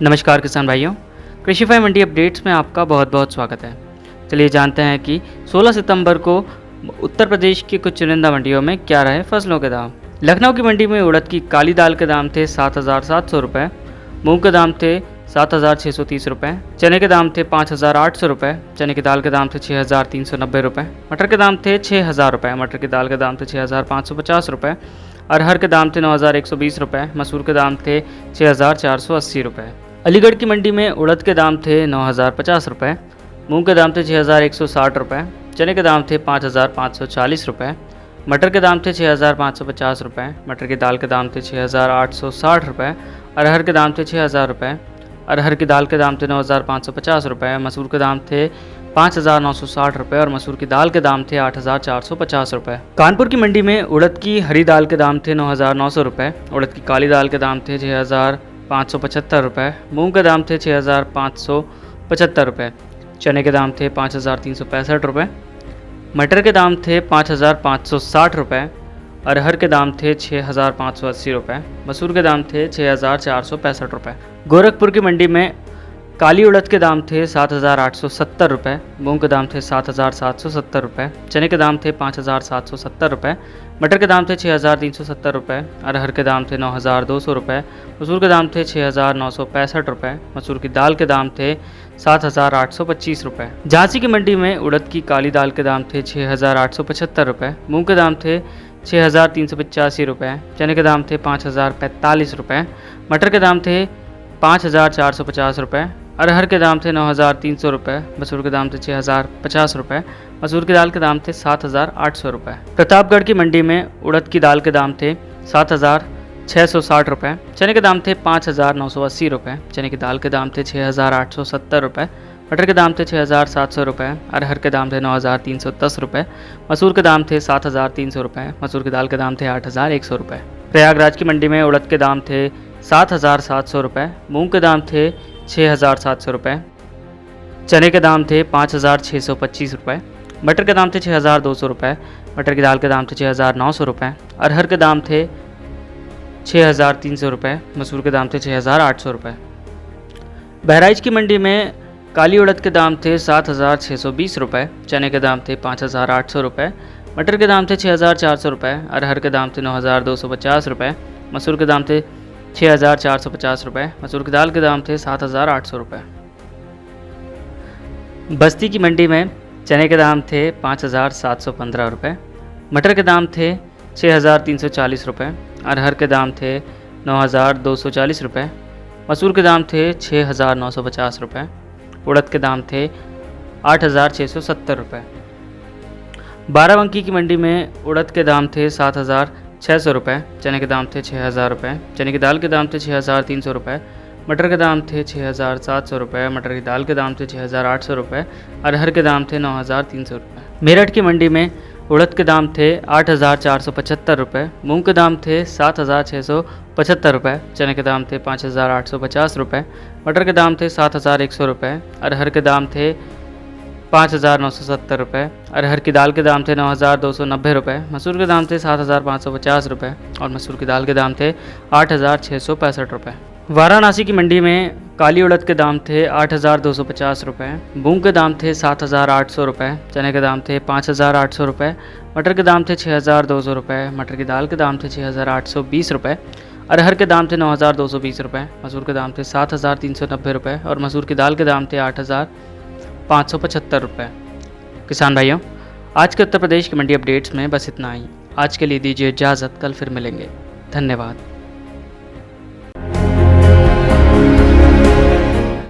नमस्कार किसान भाइयों, कृषिफाई मंडी अपडेट्स में आपका बहुत बहुत स्वागत है। चलिए जानते हैं कि 16 सितंबर को उत्तर प्रदेश की कुछ चुनिंदा मंडियों में क्या रहे फसलों के दाम। लखनऊ की मंडी में उड़द की काली दाल के दाम थे 7,700 रुपये, मूंग के दाम थे 7,630 रुपये, चने के दाम थे 5,800 रुपये, चने की दाल के दाम थे 6,390 रुपये, मटर के दाम थे 6,000 रुपये, मटर की दाल के दाम थे 6,550 रुपये, अरहर के दाम थे 9,120 रुपये, मसूर के दाम थे 6,480 रुपये। अलीगढ़ की मंडी में उड़द के दाम थे 9,050 रुपये, मूंग के दाम थे 6,160 रुपये, चने के दाम थे 5,540 रुपये, मटर के दाम थे 6,550 रुपये, मटर की दाल के दाम थे 6,860 रुपये, अरहर के दाम थे 6,000 रुपये, अरहर की दाल के दाम थे 9,550 रुपये, मसूर के दाम थे 5,960 रुपये और मसूर की दाल के दाम थे 8,450 रुपये। कानपुर की मंडी में उड़द की हरी दाल के दाम थे 9,900 रुपये, उड़द की काली दाल के दाम थे 6,575 रुपये, मूंग के दाम थे 6,575 रुपये, चने के दाम थे 5,365 रुपये, मटर के दाम थे 5,560 रुपये, अरहर के दाम थे 6,580 रुपये, मसूर के दाम थे 6,465 रुपये। गोरखपुर की मंडी में काली उड़द के दाम थे 7,870 रुपये, मूंग के दाम थे 7,770 रुपये, चने के दाम थे 5,770 रुपये, मटर के दाम थे 6,370 रुपये, अरहर के दाम थे 9,200 रुपये, मसूर के दाम थे 6,965 रुपये, मसूर की दाल के दाम थे 7,825 रुपये। झांसी की मंडी में उड़द की काली दाल के दाम थे 6,875 रुपये, मूंग के दाम थे 6,385 रुपये, चने के दाम थे 5,045 रुपये, मटर के दाम थे 5,450 रुपये, अरहर के दाम थे 9,300 रुपये, मसूर के दाम थे 6,050 रुपये, मसूर की दाल के दाम थे 7,800 रुपये। प्रतापगढ़ की मंडी में उड़द की दाल के दाम थे 7,660 रुपये, चने के दाम थे 5,980 रुपये, चने की दाल के दाम थे 6,870 रुपये, मटर के दाम थे 6,700 रुपये, अरहर के दाम थे 9,310 रुपये, मसूर के दाम थे 7,300 रुपये, मसूर की दाल के दाम थे 8,100 रुपये। प्रयागराज की मंडी में उड़द के दाम थे 7,700 रुपये, मूंग के दाम थे 6,700 रुपये, चने के दाम थे 5,625 रुपये, मटर के दाम थे 6,200 रुपये, मटर की दाल के दाम थे 6,900 रुपये, अरहर के दाम थे 6,300 रुपये, मसूर के दाम थे 6,800 रुपये। बहराइच की मंडी में काली उड़द के दाम थे 7,620 रुपये, चने के दाम थे 5,800 रुपये, मटर के दाम थे 6,400 रुपये, अरहर के दाम थे 9,250 रुपये, मसूर के दाम थे 6,450 रुपये, मसूर की दाल के दाम थे 7,800 रुपये। बस्ती की मंडी में चने के दाम थे 5,715 रुपये, मटर के दाम थे 6,340 रुपये, अरहर के दाम थे 9,240 रुपये, मसूर के दाम थे 6,950 रुपये, उड़द के दाम थे 8,670 रुपये। बाराबंकी की मंडी में उड़द के दाम थे 7,600 रुपये, चने के दाम थे 6,000 रुपये, चने की दाल के दाम थे 6,300 रुपये, मटर के दाम थे 6,700 रुपये, मटर की दाल के दाम थे 6,800 रुपये, अरहर के दाम थे 9,300 रुपये। मेरठ की मंडी में उड़द के दाम थे 8,475 रुपये, मूंग के दाम थे 7,675 रुपये, चने के दाम थे 5,850 रुपये, मटर के दाम थे 7,100 रुपये, अरहर के दाम थे 5,970 रुपये, अरहर की दाल के दाम थे 9,290 रुपये, मसूर के दाम थे 7,550 रुपये और मसूर की दाल के दाम थे 8,665 रुपये। वाराणसी की मंडी में काली उड़द के दाम थे 8,250 रुपये, मूंग के दाम थे 7,800 रुपये, चने के दाम थे 5,800 रुपये, मटर के दाम थे 6,200 रुपये, मटर की दाल के दाम थे 6,820 रुपये, अरहर के दाम थे 9,220 रुपये, मसूर के दाम थे 7,390 रुपये और मसूर की दाल के दाम थे 8,575 रुपये। किसान भाइयों, आज के उत्तर प्रदेश की मंडी अपडेट्स में बस इतना ही। आज के लिए दीजिए इजाज़त, कल फिर मिलेंगे। धन्यवाद।